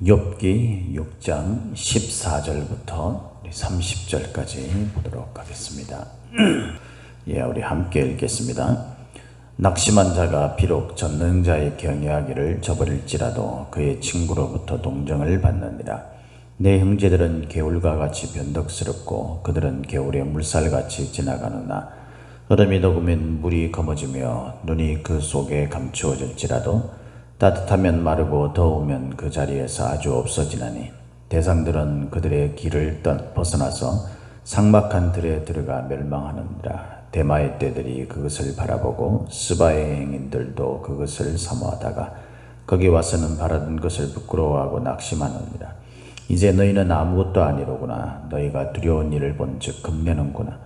욥기 6장 14절부터 30절까지 보도록 하겠습니다. 우리 함께 읽겠습니다. 낙심한 자가 비록 전능자의 경외하기를 저버릴지라도 그의 친구로부터 동정을 받느니라. 내 형제들은 개울과 같이 변덕스럽고 그들은 개울의 물살같이 지나가느나 얼음이 녹으면 물이 검어지며 눈이 그 속에 감추어질지라도 따뜻하면 마르고 더우면 그 자리에서 아주 없어지나니 대상들은 그들의 길을 벗어나서 삭막한 들에 들어가 멸망하느니라. 대마의 떼들이 그것을 바라보고 스바의 행인들도 그것을 사모하다가 거기 와서는 바라던 것을 부끄러워하고 낙심하느니라. 이제 너희는 아무것도 아니로구나. 너희가 두려운 일을 본즉 겁내는구나.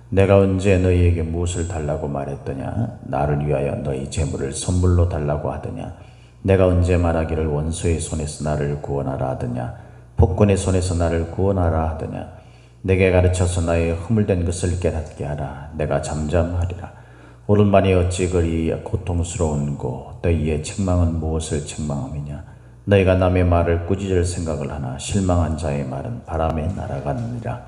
내가 언제 너희에게 무엇을 달라고 말했더냐? 나를 위하여 너희 재물을 선물로 달라고 하더냐? 내가 언제 말하기를 원수의 손에서 나를 구원하라 하더냐? 폭군의 손에서 나를 구원하라 하더냐? 내게 가르쳐서 나의 허물된 것을 깨닫게 하라. 내가 잠잠하리라. 오른만이 어찌 그리 고통스러운고 너희의 책망은 무엇을 책망함이냐? 너희가 남의 말을 꾸짖을 생각을 하나 실망한 자의 말은 바람에 날아가느니라.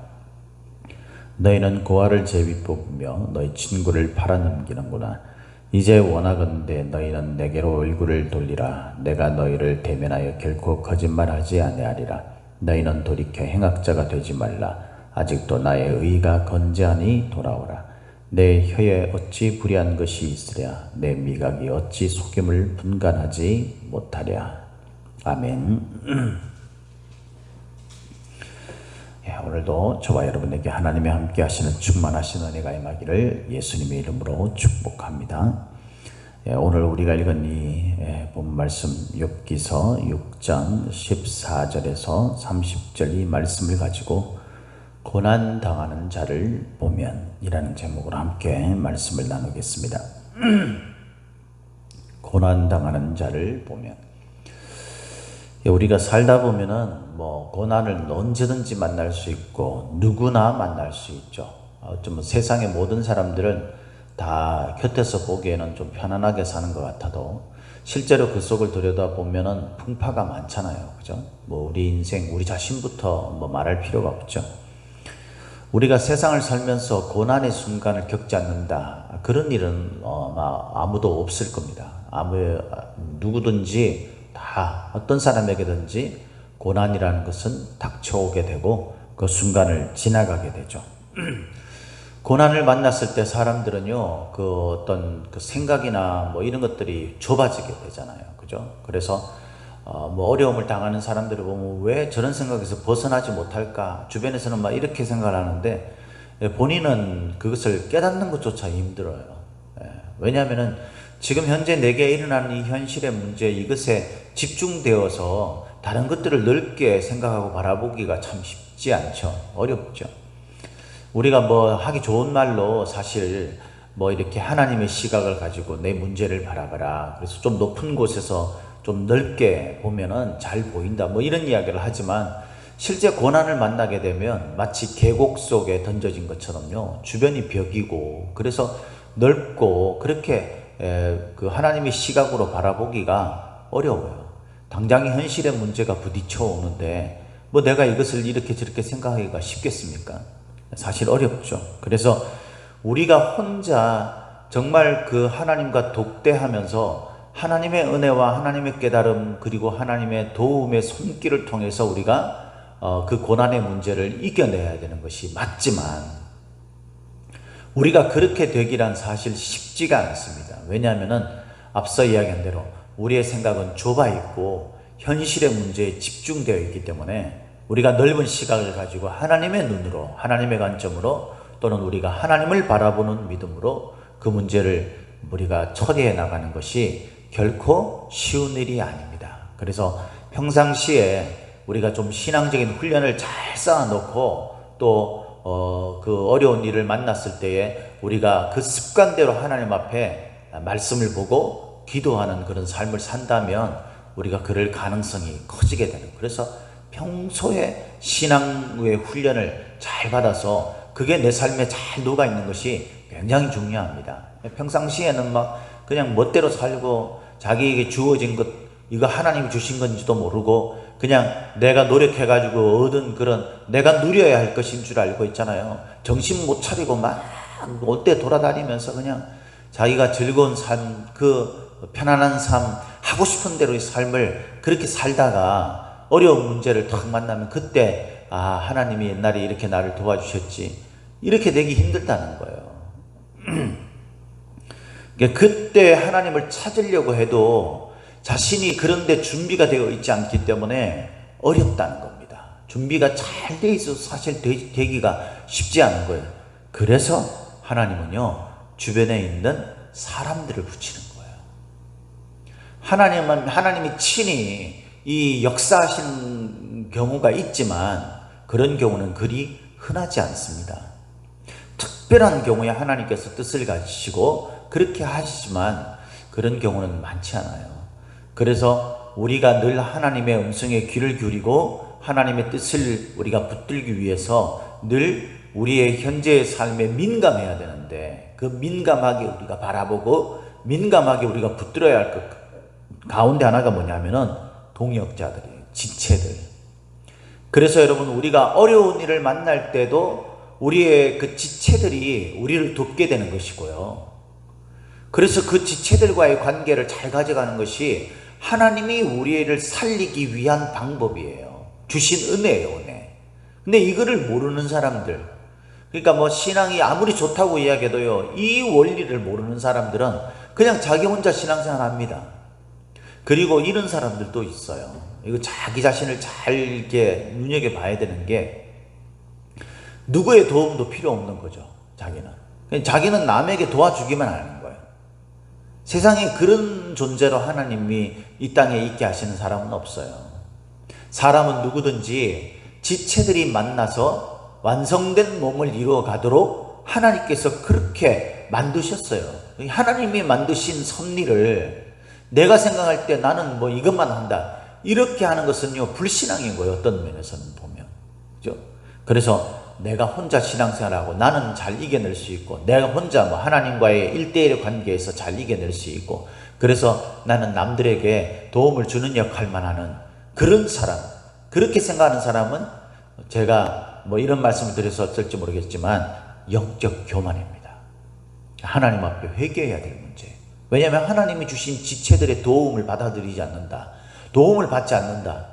너희는 고아를 제비 뽑으며 너희 친구를 팔아넘기는구나. 이제 원하건대 너희는 내게로 얼굴을 돌리라. 내가 너희를 대면하여 결코 거짓말하지 아니하리라. 너희는 돌이켜 행악자가 되지 말라. 아직도 나의 의가 건재하니 돌아오라. 내 혀에 어찌 불의한 것이 있으랴. 내 미각이 어찌 속임을 분간하지 못하랴. 아멘. 오늘도 저와 여러분에게 하나님의 함께 하시는 충만하신 은혜가 임하기를 예수님의 이름으로 축복합니다. 오늘 우리가 읽은 이 본 말씀 욥기서 6장 14절에서 30절 이 말씀을 가지고 고난당하는 자를 보면 이라는 제목으로 함께 말씀을 나누겠습니다. 고난당하는 자를 보면 우리가 살다 보면은 고난을 언제든지 만날 수 있고 누구나 만날 수 있죠. 좀 세상의 모든 사람들은 다 곁에서 보기에는 좀 편안하게 사는 것 같아도 실제로 그 속을 들여다보면은 풍파가 많잖아요. 그죠? 우리 인생, 우리 자신부터 말할 필요가 없죠. 우리가 세상을 살면서 고난의 순간을 겪지 않는다. 그런 일은 아무도 없을 겁니다. 누구든지 다 어떤 사람에게든지 고난이라는 것은 닥쳐오게 되고 그 순간을 지나가게 되죠. 고난을 만났을 때 사람들은요, 어떤 생각이나 이런 것들이 좁아지게 되잖아요. 그죠? 그래서, 어려움을 당하는 사람들을 보면 왜 저런 생각에서 벗어나지 못할까? 주변에서는 이렇게 생각을 하는데, 본인은 그것을 깨닫는 것조차 힘들어요. 왜냐하면은 지금 현재 내게 일어나는 이 현실의 문제, 이것에 집중되어서 다른 것들을 넓게 생각하고 바라보기가 참 쉽지 않죠. 어렵죠. 우리가 하기 좋은 말로 사실 이렇게 하나님의 시각을 가지고 내 문제를 바라봐라. 그래서 좀 높은 곳에서 좀 넓게 보면은 잘 보인다. 이런 이야기를 하지만 실제 고난을 만나게 되면 마치 계곡 속에 던져진 것처럼요. 주변이 벽이고 그래서 넓고 그렇게 그 하나님의 시각으로 바라보기가 어려워요. 당장의 현실의 문제가 부딪혀 오는데 내가 이것을 이렇게 저렇게 생각하기가 쉽겠습니까? 사실 어렵죠. 그래서 우리가 혼자 정말 그 하나님과 독대하면서 하나님의 은혜와 하나님의 깨달음 그리고 하나님의 도움의 손길을 통해서 우리가 그 고난의 문제를 이겨내야 되는 것이 맞지만 우리가 그렇게 되기란 사실 쉽지가 않습니다. 왜냐하면은 앞서 이야기한 대로 우리의 생각은 좁아 있고 현실의 문제에 집중되어 있기 때문에 우리가 넓은 시각을 가지고 하나님의 눈으로, 하나님의 관점으로 또는 우리가 하나님을 바라보는 믿음으로 그 문제를 우리가 처리해 나가는 것이 결코 쉬운 일이 아닙니다. 그래서 평상시에 우리가 좀 신앙적인 훈련을 잘 쌓아놓고 또 그 어려운 일을 만났을 때에 우리가 그 습관대로 하나님 앞에 말씀을 보고 기도하는 그런 삶을 산다면 우리가 그럴 가능성이 커지게 되는. 그래서 평소에 신앙의 훈련을 잘 받아서 그게 내 삶에 잘 녹아있는 것이 굉장히 중요합니다. 평상시에는 그냥 멋대로 살고 자기에게 주어진 것 이거 하나님이 주신 건지도 모르고 그냥 내가 노력해가지고 얻은 그런 내가 누려야 할 것인 줄 알고 있잖아요. 정신 못 차리고 막 올 때 돌아다니면서 그냥 자기가 즐거운 삶, 그 편안한 삶, 하고 싶은 대로의 삶을 그렇게 살다가 어려운 문제를 탁 만나면 그때 하나님이 옛날에 이렇게 나를 도와주셨지, 이렇게 되기 힘들다는 거예요. 그때 하나님을 찾으려고 해도 자신이 그런데 준비가 되어 있지 않기 때문에 어렵다는 겁니다. 준비가 잘 돼 있어서 사실 되기가 쉽지 않은 거예요. 그래서 하나님은요, 주변에 있는 사람들을 붙이는 거예요. 하나님이 친히 이 역사하시는 경우가 있지만 그런 경우는 그리 흔하지 않습니다. 특별한 경우에 하나님께서 뜻을 가지시고 그렇게 하시지만 그런 경우는 많지 않아요. 그래서 우리가 늘 하나님의 음성에 귀를 기울이고 하나님의 뜻을 우리가 붙들기 위해서 늘 우리의 현재의 삶에 민감해야 되는데, 그 민감하게 우리가 바라보고 민감하게 우리가 붙들어야 할 것 가운데 하나가 뭐냐면은 동역자들이에요. 지체들. 그래서 여러분, 우리가 어려운 일을 만날 때도 우리의 그 지체들이 우리를 돕게 되는 것이고요. 그래서 그 지체들과의 관계를 잘 가져가는 것이 하나님이 우리를 살리기 위한 방법이에요. 주신 은혜예요, 은혜. 근데 이거를 모르는 사람들, 그러니까 뭐 신앙이 아무리 좋다고 이야기해도요, 이 원리를 모르는 사람들은 그냥 자기 혼자 신앙생활 합니다. 그리고 이런 사람들도 있어요. 이거 자기 자신을 잘 이렇게 눈여겨봐야 되는 게, 누구의 도움도 필요 없는 거죠. 자기는 남에게 도와주기만 하는 거예요. 세상에 그런 존재로 하나님이 이 땅에 있게 하시는 사람은 없어요. 사람은 누구든지 지체들이 만나서 완성된 몸을 이루어 가도록 하나님께서 그렇게 만드셨어요. 하나님이 만드신 섭리를 내가 생각할 때 나는 뭐 이것만 한다, 이렇게 하는 것은요, 불신앙인 거예요. 어떤 면에서는 보면. 그죠? 그래서 내가 혼자 신앙생활하고 나는 잘 이겨낼 수 있고, 내가 혼자 뭐 하나님과의 1대1의 관계에서 잘 이겨낼 수 있고, 그래서 나는 남들에게 도움을 주는 역할만 하는 그런 사람, 그렇게 생각하는 사람은 제가 뭐 이런 말씀을 드려서 어쩔지 모르겠지만 영적 교만입니다. 하나님 앞에 회개해야 될 문제. 왜냐하면 하나님이 주신 지체들의 도움을 받아들이지 않는다, 도움을 받지 않는다,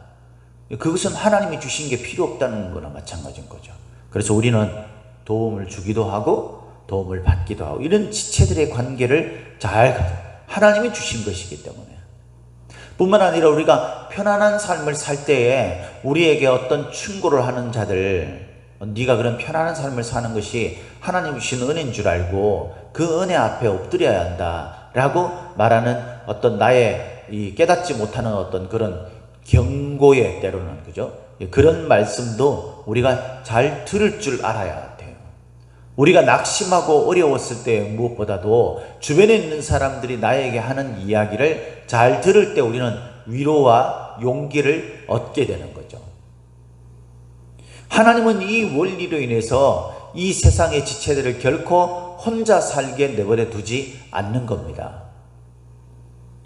그것은 하나님이 주신 게 필요 없다는 거나 마찬가지인 거죠. 그래서 우리는 도움을 주기도 하고 도움을 받기도 하고, 이런 지체들의 관계를 잘 하나님이 주신 것이기 때문에, 뿐만 아니라 우리가 편안한 삶을 살 때에 우리에게 어떤 충고를 하는 자들, 네가 그런 편안한 삶을 사는 것이 하나님이 주신 은혜인 줄 알고 그 은혜 앞에 엎드려야 한다 라고 말하는 어떤 나의 이 깨닫지 못하는 어떤 그런 경고의, 때로는 그죠? 그런 말씀도 우리가 잘 들을 줄 알아야 돼요. 우리가 낙심하고 어려웠을 때 무엇보다도 주변에 있는 사람들이 나에게 하는 이야기를 잘 들을 때 우리는 위로와 용기를 얻게 되는 거죠. 하나님은 이 원리로 인해서 이 세상의 지체들을 결코 혼자 살게 내버려 두지 않는 겁니다.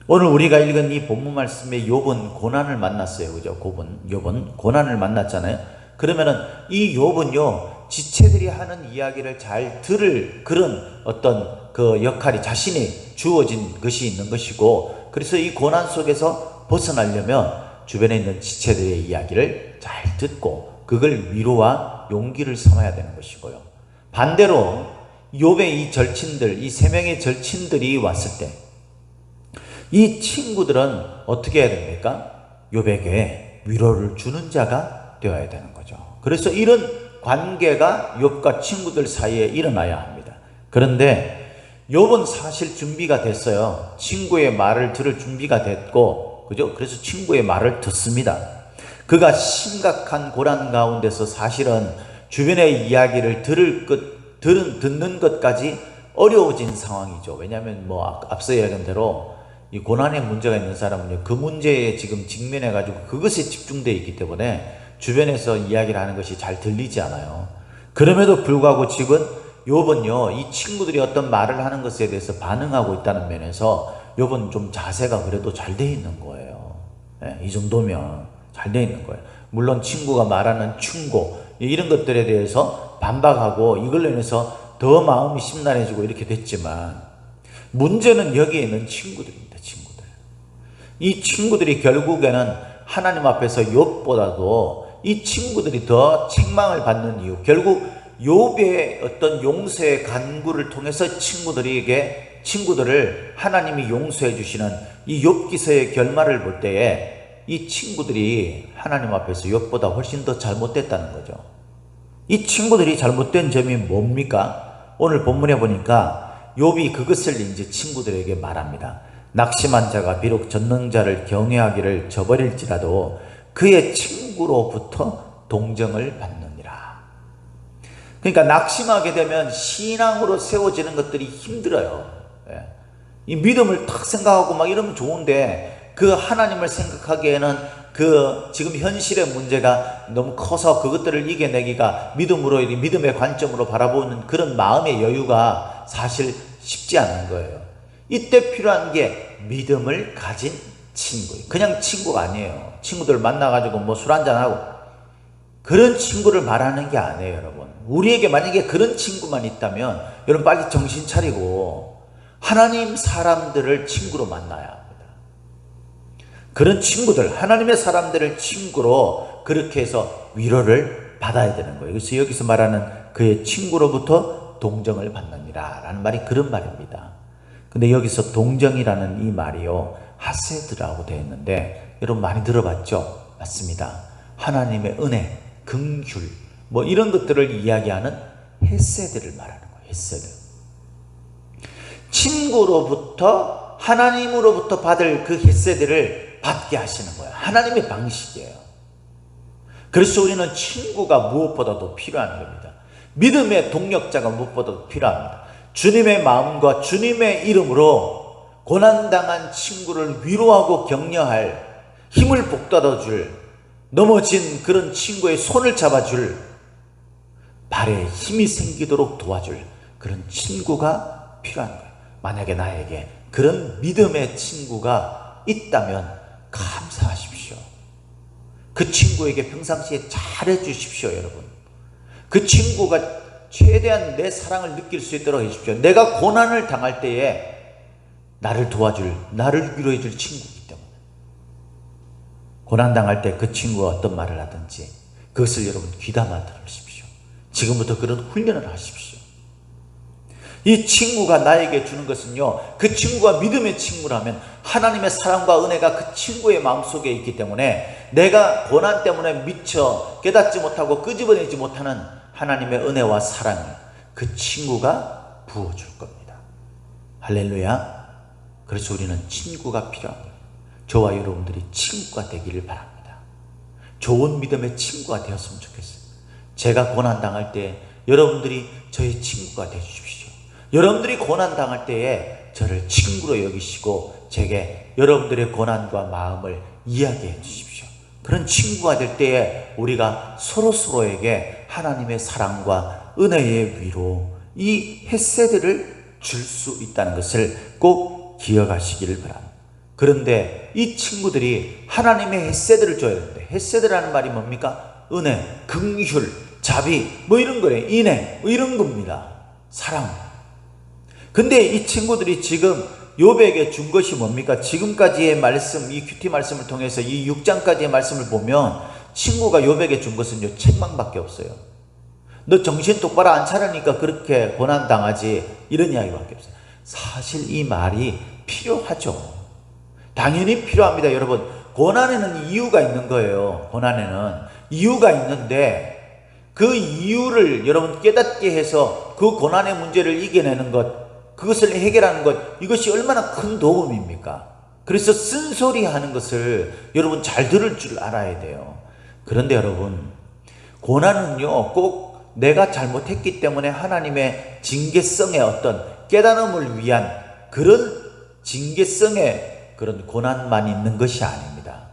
오늘 우리가 읽은 이 본문 말씀에 욥은 고난을 만났어요. 그죠? 욥은 고난을 만났잖아요. 그러면은 이 욥은요, 지체들이 하는 이야기를 잘 들을 그런 어떤 그 역할이 자신이 주어진 것이 있는 것이고, 그래서 이 고난 속에서 벗어나려면 주변에 있는 지체들의 이야기를 잘 듣고 그걸 위로와 용기를 삼아야 되는 것이고요. 반대로 욥의 이 절친들, 이 세 명의 절친들이 왔을 때 이 친구들은 어떻게 해야 됩니까? 욥에게 위로를 주는 자가 되어야 되는 거죠. 그래서 이런 관계가 욥과 친구들 사이에 일어나야 합니다. 그런데 욥은 사실 준비가 됐어요. 친구의 말을 들을 준비가 됐고, 그죠? 그래서 친구의 말을 듣습니다. 그가 심각한 고난 가운데서 사실은 주변의 이야기를 듣는 것까지 어려워진 상황이죠. 왜냐하면 뭐 앞서 이야기한 대로 이 고난에 문제가 있는 사람은요, 그 문제에 지금 직면해가지고 그것에 집중되어 있기 때문에 주변에서 이야기를 하는 것이 잘 들리지 않아요. 그럼에도 불구하고 지금 욥은요, 이 친구들이 어떤 말을 하는 것에 대해서 반응하고 있다는 면에서 욥은 좀 자세가 그래도 잘 되어 있는 거예요. 이 정도면 잘 돼 있는 거예요. 물론 친구가 말하는 충고 이런 것들에 대해서 반박하고 이걸로 인해서 더 마음이 심란해지고 이렇게 됐지만, 문제는 여기에 있는 친구들입니다. 친구들. 이 친구들이 결국에는 하나님 앞에서 욥보다도 이 친구들이 더 책망을 받는 이유, 결국 욥의 어떤 용서의 간구를 통해서 친구들을 하나님이 용서해 주시는 이 욥기서의 결말을 볼 때에 이 친구들이 하나님 앞에서 욥보다 훨씬 더 잘못됐다는 거죠. 이 친구들이 잘못된 점이 뭡니까? 오늘 본문에 보니까 욥이 그것을 이제 친구들에게 말합니다. 낙심한 자가 비록 전능자를 경외하기를 저버릴지라도 그의 친구로부터 동정을 받느니라. 그러니까 낙심하게 되면 신앙으로 세워지는 것들이 힘들어요. 이 믿음을 탁 생각하고 막 이러면 좋은데, 그 하나님을 생각하기에는 그 지금 현실의 문제가 너무 커서 그것들을 이겨내기가 믿음의 관점으로 바라보는 그런 마음의 여유가 사실 쉽지 않은 거예요. 이때 필요한 게 믿음을 가진 친구. 그냥 친구가 아니에요. 친구들 만나가지고 뭐 술 한잔하고 그런 친구를 말하는 게 아니에요, 여러분. 우리에게 만약에 그런 친구만 있다면 여러분 빨리 정신 차리고 하나님 사람들을 친구로 만나야 합니다. 그런 친구들, 하나님의 사람들을 친구로 그렇게 해서 위로를 받아야 되는 거예요. 그래서 여기서 말하는 그의 친구로부터 동정을 받느니라 라는 말이 그런 말입니다. 근데 여기서 동정이라는 이 말이요, 하세드라고 되어 있는데 여러분 많이 들어봤죠? 맞습니다. 하나님의 은혜, 긍휼 뭐 이런 것들을 이야기하는 헤세드를 말하는 거예요. 헤세드. 친구로부터 하나님으로부터 받을 그 헤세드를 받게 하시는 거예요. 하나님의 방식이에요. 그래서 우리는 친구가 무엇보다도 필요한 겁니다. 믿음의 동력자가 무엇보다도 필요합니다. 주님의 마음과 주님의 이름으로 고난당한 친구를 위로하고 격려할, 힘을 북돋아줄, 넘어진 그런 친구의 손을 잡아줄, 발에 힘이 생기도록 도와줄 그런 친구가 필요한 거예요. 만약에 나에게 그런 믿음의 친구가 있다면 감사하십시오. 그 친구에게 평상시에 잘해 주십시오, 여러분. 그 친구가 최대한 내 사랑을 느낄 수 있도록 해주십시오. 내가 고난을 당할 때에 나를 도와줄, 나를 위로해 줄 친구이기 때문에. 고난당할 때 그 친구가 어떤 말을 하든지 그것을 여러분 귀담아 들으십시오. 지금부터 그런 훈련을 하십시오. 이 친구가 나에게 주는 것은요, 그 친구가 믿음의 친구라면 하나님의 사랑과 은혜가 그 친구의 마음속에 있기 때문에 내가 고난 때문에 미처 깨닫지 못하고 끄집어내지 못하는 하나님의 은혜와 사랑을 그 친구가 부어줄 겁니다. 할렐루야. 그래서 우리는 친구가 필요합니다. 저와 여러분들이 친구가 되기를 바랍니다. 좋은 믿음의 친구가 되었으면 좋겠어요. 제가 고난당할 때 여러분들이 저의 친구가 되어주십시오. 여러분들이 고난당할 때에 저를 친구로 여기시고 제게 여러분들의 고난과 마음을 이야기해 주십시오. 그런 친구가 될 때에 우리가 서로서로에게 하나님의 사랑과 은혜의 위로, 이 헤세드를 줄 수 있다는 것을 꼭 기억하시기를 바랍니다. 그런데 이 친구들이 하나님의 헤세드를 줘야 되는데, 헤세드라는 말이 뭡니까? 은혜, 긍휼, 자비 뭐 이런 거예요. 인애 뭐 이런 겁니다. 사랑. 근데 이 친구들이 지금 욥에게 준 것이 뭡니까? 지금까지의 말씀, 이 큐티 말씀을 통해서 이 6장까지의 말씀을 보면 친구가 욥에게 준 것은요, 책망밖에 없어요. 너 정신 똑바로 안 차리니까 그렇게 고난당하지, 이런 이야기밖에 없어요. 사실 이 말이 필요하죠. 당연히 필요합니다. 여러분, 고난에는 이유가 있는 거예요. 고난에는 이유가 있는데 그 이유를 여러분 깨닫게 해서 그 고난의 문제를 이겨내는 것, 그것을 해결하는 것, 이것이 얼마나 큰 도움입니까? 그래서 쓴소리 하는 것을 여러분 잘 들을 줄 알아야 돼요. 그런데 여러분, 고난은요, 꼭 내가 잘못했기 때문에 하나님의 징계성의 어떤 깨달음을 위한 그런 징계성의 그런 고난만 있는 것이 아닙니다.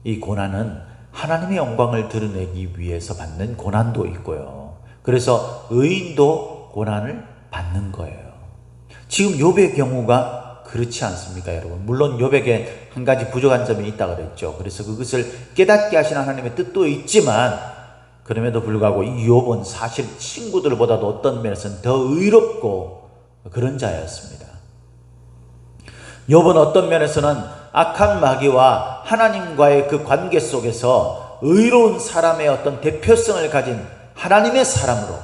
이 고난은 하나님의 영광을 드러내기 위해서 받는 고난도 있고요. 그래서 의인도 고난을 받는 거예요. 지금 욥의 경우가 그렇지 않습니까, 여러분? 물론 욥에게 한 가지 부족한 점이 있다 그랬죠. 그래서 그것을 깨닫게 하시는 하나님의 뜻도 있지만, 그럼에도 불구하고 이 욥은 사실 친구들보다도 어떤 면에서는 더 의롭고 그런 자였습니다. 욥은 어떤 면에서는 악한 마귀와 하나님과의 그 관계 속에서 의로운 사람의 어떤 대표성을 가진 하나님의 사람으로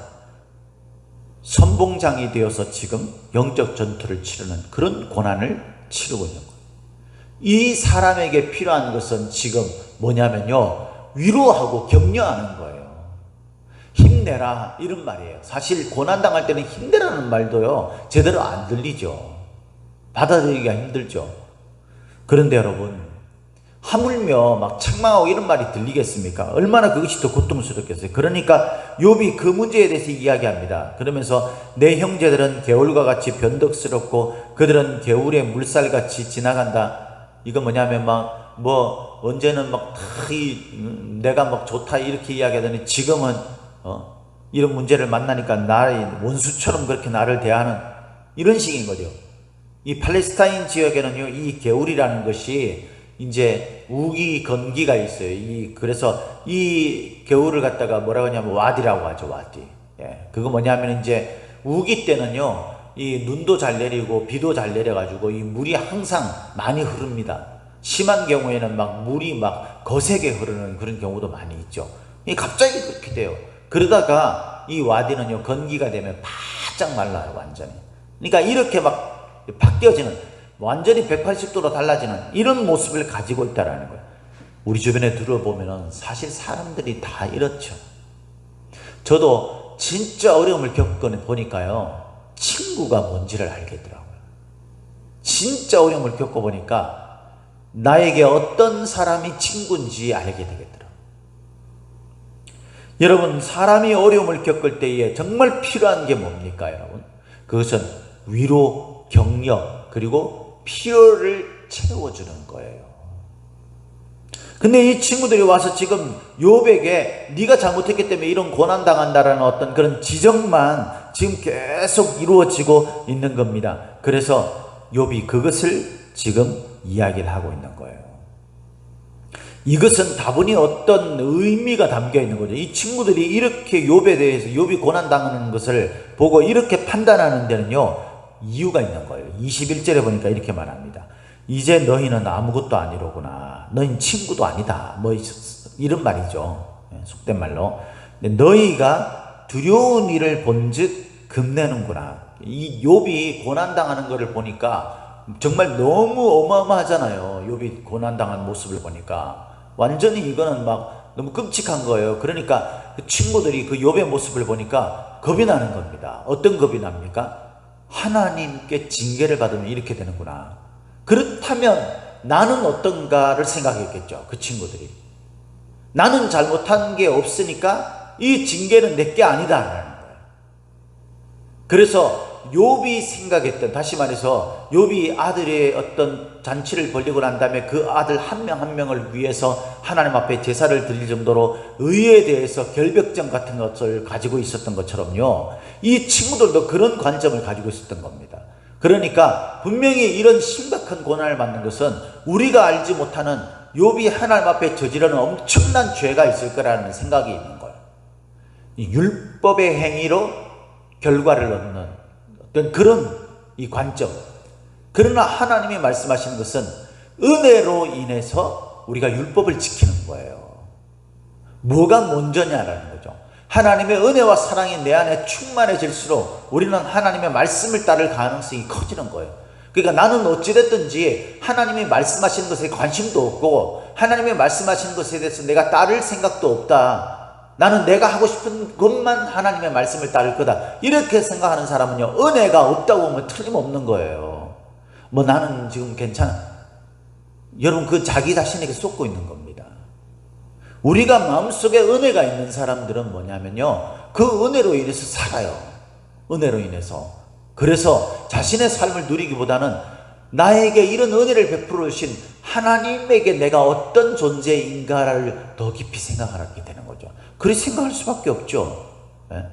선봉장이 되어서 지금 영적 전투를 치르는 그런 고난을 치르고 있는 거예요. 이 사람에게 필요한 것은 지금 뭐냐면요, 위로하고 격려하는 거예요. 힘내라, 이런 말이에요. 사실 고난당할 때는 힘내라는 말도요 제대로 안 들리죠. 받아들이기가 힘들죠. 그런데 여러분, 하물며 막 책망하고 이런 말이 들리겠습니까? 얼마나 그것이 더 고통스럽겠어요. 그러니까 욥이 그 문제에 대해서 이야기합니다. 그러면서 내 형제들은 개울과 같이 변덕스럽고 그들은 개울의 물살같이 지나간다. 이거 뭐냐면 언제는 내가 좋다 이렇게 이야기하더니 지금은 이런 문제를 만나니까 나의 원수처럼 그렇게 나를 대하는 이런 식인 거죠. 이 팔레스타인 지역에는요, 이 개울이라는 것이 이제 우기 건기가 있어요. 그래서 이 개울을 갖다가 뭐라고 하냐면 와디라고 하죠, 와디. 예. 그거 뭐냐면 이제 우기 때는요, 이 눈도 잘 내리고 비도 잘 내려가지고 이 물이 항상 많이 흐릅니다. 심한 경우에는 물이 거세게 흐르는 그런 경우도 많이 있죠. 갑자기 그렇게 돼요. 그러다가 이 와디는요, 건기가 되면 바짝 말라요, 완전히. 그러니까 이렇게 바뀌어지는, 완전히 180도로 달라지는 이런 모습을 가지고 있다는 거예요. 우리 주변에 들어보면 사실 사람들이 다 이렇죠. 저도 진짜 어려움을 겪어보니까요, 친구가 뭔지를 알겠더라고요. 진짜 어려움을 겪어보니까 나에게 어떤 사람이 친구인지 알게 되겠더라고요. 여러분, 사람이 어려움을 겪을 때에 정말 필요한 게 뭡니까, 여러분? 그것은 위로, 격려, 그리고 필요를 채워주는 거예요. 근데 이 친구들이 와서 지금 욥에게 네가 잘못했기 때문에 이런 고난당한다라는 어떤 그런 지적만 지금 계속 이루어지고 있는 겁니다. 그래서 욥이 그것을 지금 이야기를 하고 있는 거예요. 이것은 다분히 어떤 의미가 담겨 있는 거죠. 이 친구들이 이렇게 욥에 대해서 욥이 고난당하는 것을 보고 이렇게 판단하는 데는요, 이유가 있는 거예요. 21절에 보니까 이렇게 말합니다. 이제 너희는 아무것도 아니로구나. 너희는 친구도 아니다. 이런 말이죠. 속된 말로. 너희가 두려운 일을 본즉 겁내는구나. 이 욥이 고난당하는 것을 보니까 정말 너무 어마어마하잖아요. 욥이 고난당한 모습을 보니까 완전히 이거는 너무 끔찍한 거예요. 그러니까 그 친구들이 그 욥의 모습을 보니까 겁이 나는 겁니다. 어떤 겁이 납니까? 하나님께 징계를 받으면 이렇게 되는구나. 그렇다면 나는 어떤가를 생각했겠죠. 그 친구들이. 나는 잘못한 게 없으니까 이 징계는 내게 아니다라는 거예요. 그래서 욥이 생각했던, 다시 말해서 욥이 아들의 어떤 잔치를 벌리고 난 다음에 그 아들 한 명 한 명을 위해서 하나님 앞에 제사를 드릴 정도로 의에 대해서 결벽증 같은 것을 가지고 있었던 것처럼요, 이 친구들도 그런 관점을 가지고 있었던 겁니다. 그러니까 분명히 이런 심각한 고난을 받는 것은 우리가 알지 못하는 욥이 하나님 앞에 저지르는 엄청난 죄가 있을 거라는 생각이 있는 거예요. 이 율법의 행위로 결과를 얻는 어떤 그런 이 관점. 그러나 하나님이 말씀하시는 것은 은혜로 인해서 우리가 율법을 지키는 거예요. 뭐가 먼저냐라는 거죠. 하나님의 은혜와 사랑이 내 안에 충만해질수록 우리는 하나님의 말씀을 따를 가능성이 커지는 거예요. 그러니까 나는 어찌됐든지 하나님이 말씀하시는 것에 관심도 없고 하나님이 말씀하시는 것에 대해서 내가 따를 생각도 없다. 나는 내가 하고 싶은 것만 하나님의 말씀을 따를 거다. 이렇게 생각하는 사람은요, 은혜가 없다고 보면 틀림없는 거예요. 나는 지금 괜찮아. 여러분, 그 자기 자신에게 쏟고 있는 겁니다. 우리가 마음속에 은혜가 있는 사람들은 뭐냐면요, 그 은혜로 인해서 살아요. 은혜로 인해서. 그래서 자신의 삶을 누리기보다는 나에게 이런 은혜를 베풀어 주신 하나님에게 내가 어떤 존재인가를 더 깊이 생각하게 되는 거죠. 그렇게 생각할 수밖에 없죠. 네?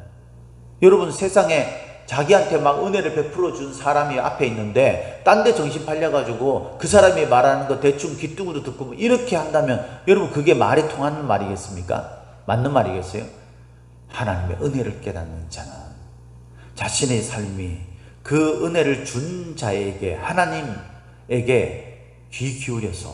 여러분, 세상에 자기한테 막 은혜를 베풀어 준 사람이 앞에 있는데 딴 데 정신 팔려가지고 그 사람이 말하는 거 대충 귀뚱으로 듣고 뭐 이렇게 한다면 여러분 그게 말이 통하는 말이겠습니까? 맞는 말이겠어요? 하나님의 은혜를 깨닫는 자는 자신의 삶이 그 은혜를 준 자에게, 하나님에게 귀 기울여서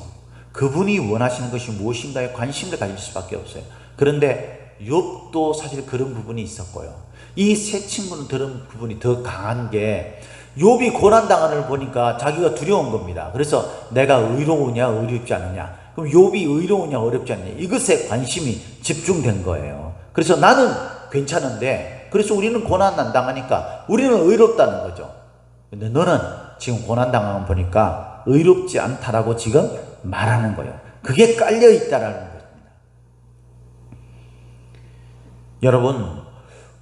그분이 원하시는 것이 무엇인가에 관심을 가질 수밖에 없어요. 그런데 욥도 사실 그런 부분이 있었고요. 이 세 친구는 그런 부분이 더 강한 게, 욥이 고난당하는 걸 보니까 자기가 두려운 겁니다. 그래서 내가 의로우냐 어렵지 않느냐, 그럼 욥이 의로우냐 어렵지 않느냐, 이것에 관심이 집중된 거예요. 그래서 나는 괜찮은데, 그래서 우리는 고난 안 당하니까 우리는 의롭다는 거죠. 근데 너는 지금 고난 당하는 거 보니까 의롭지 않다라고 지금 말하는 거예요. 그게 깔려 있다라는 겁니다. 여러분,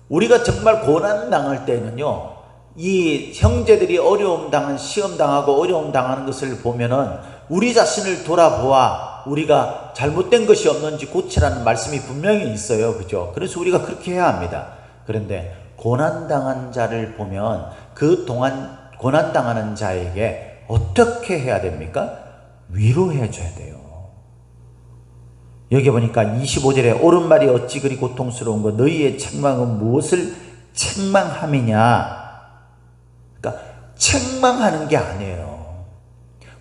우리가 정말 고난 당할 때는요, 이 형제들이 어려움 당한, 시험 당하고 어려움 당하는 것을 보면은 우리 자신을 돌아보아 우리가 잘못된 것이 없는지 고치라는 말씀이 분명히 있어요. 그죠? 그래서 우리가 그렇게 해야 합니다. 그런데 고난당한 자를 보면 그 동안 고난당하는 자에게 어떻게 해야 됩니까? 위로해 줘야 돼요. 여기 보니까 25절에 옳은 말이 어찌 그리 고통스러운 거, 너희의 책망은 무엇을 책망함이냐. 그러니까 책망하는 게 아니에요.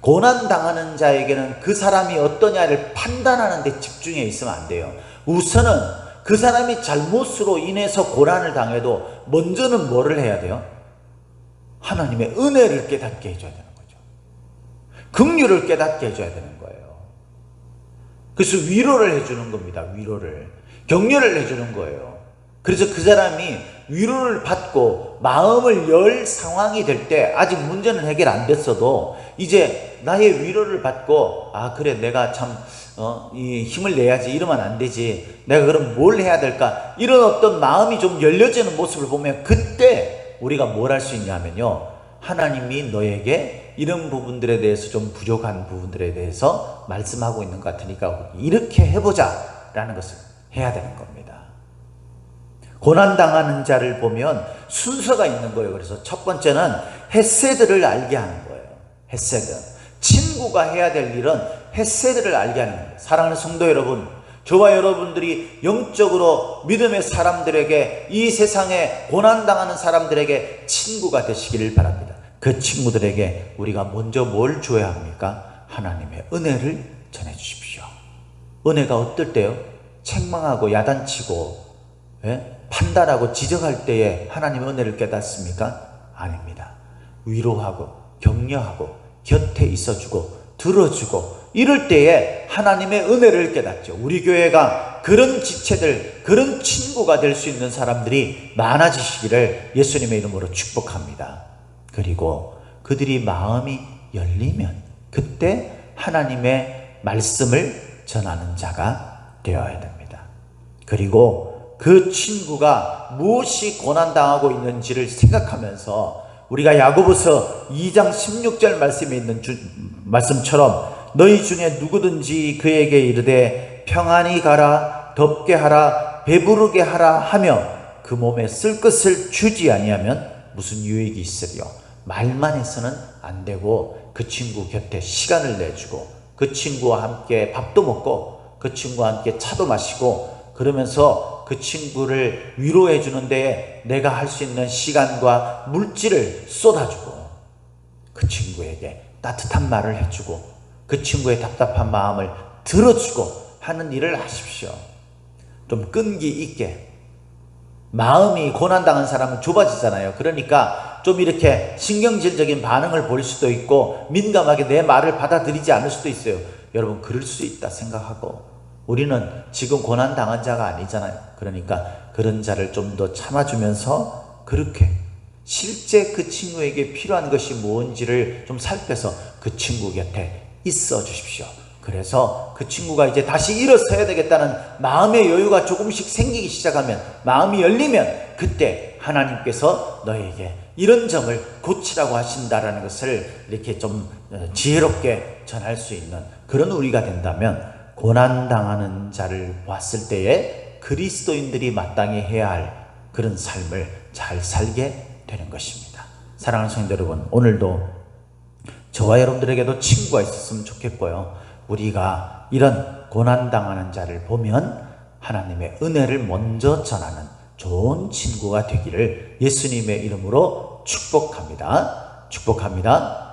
고난당하는 자에게는 그 사람이 어떠냐를 판단하는 데 집중해 있으면 안 돼요. 우선은 그 사람이 잘못으로 인해서 고난을 당해도 먼저는 뭐를 해야 돼요? 하나님의 은혜를 깨닫게 해줘야 되는 거죠. 긍휼을 깨닫게 해줘야 되는 거예요. 그래서 위로를 해주는 겁니다. 위로를. 격려를 해주는 거예요. 그래서 그 사람이 위로를 받고 마음을 열 상황이 될 때, 아직 문제는 해결 안 됐어도 이제 나의 위로를 받고, 아 그래 내가 참 이 힘을 내야지, 이러면 안 되지, 내가 그럼 뭘 해야 될까, 이런 어떤 마음이 좀 열려지는 모습을 보면 그때 우리가 뭘 할 수 있냐면요, 하나님이 너에게 이런 부분들에 대해서 좀 부족한 부분들에 대해서 말씀하고 있는 것 같으니까 이렇게 해보자 라는 것을 해야 되는 겁니다. 고난당하는 자를 보면 순서가 있는 거예요. 그래서 첫 번째는 헤세드를 알게 하는 거예요. 헤세드. 친구가 해야 될 일은 헤세드를 알게 하는 거예요. 사랑하는 성도 여러분, 저와 여러분들이 영적으로 믿음의 사람들에게, 이 세상에 고난당하는 사람들에게 친구가 되시기를 바랍니다. 그 친구들에게 우리가 먼저 뭘 줘야 합니까? 하나님의 은혜를 전해 주십시오. 은혜가 어떨 때요? 책망하고 야단치고 판단하고 지적할 때에 하나님의 은혜를 깨닫습니까? 아닙니다. 위로하고 격려하고 곁에 있어주고 들어주고 이럴 때에 하나님의 은혜를 깨닫죠. 우리 교회가 그런 지체들, 그런 친구가 될 수 있는 사람들이 많아지시기를 예수님의 이름으로 축복합니다. 그리고 그들이 마음이 열리면 그때 하나님의 말씀을 전하는 자가 되어야 됩니다. 그리고 그 친구가 무엇이 고난당하고 있는지를 생각하면서, 우리가 야고보서 2장 16절 말씀에 있는 말씀처럼 너희 중에 누구든지 그에게 이르되 평안히 가라, 덥게 하라, 배부르게 하라 하며 그 몸에 쓸 것을 주지 아니하면 무슨 유익이 있으리요. 말만 해서는 안 되고 그 친구 곁에 시간을 내주고 그 친구와 함께 밥도 먹고 그 친구와 함께 차도 마시고 그러면서 그 친구를 위로해 주는 데에 내가 할 수 있는 시간과 물질을 쏟아주고 그 친구에게 따뜻한 말을 해주고 그 친구의 답답한 마음을 들어주고 하는 일을 하십시오. 좀 끈기 있게. 마음이 고난당한 사람은 좁아지잖아요. 그러니까 좀 이렇게 신경질적인 반응을 보일 수도 있고 민감하게 내 말을 받아들이지 않을 수도 있어요. 여러분, 그럴 수 있다 생각하고, 우리는 지금 고난당한 자가 아니잖아요. 그러니까 그런 자를 좀 더 참아주면서 그렇게 실제 그 친구에게 필요한 것이 뭔지를 좀 살펴서 그 친구 곁에 있어 주십시오. 그래서 그 친구가 이제 다시 일어서야 되겠다는 마음의 여유가 조금씩 생기기 시작하면, 마음이 열리면 그때 하나님께서 너에게 이런 점을 고치라고 하신다라는 것을 이렇게 좀 지혜롭게 전할 수 있는 그런 우리가 된다면, 고난당하는 자를 봤을 때에 그리스도인들이 마땅히 해야 할 그런 삶을 잘 살게 되는 것입니다. 사랑하는 성도 여러분, 오늘도 저와 여러분들에게도 친구가 있었으면 좋겠고요. 우리가 이런 고난당하는 자를 보면 하나님의 은혜를 먼저 전하는 좋은 친구가 되기를 예수님의 이름으로 축복합니다. 축복합니다.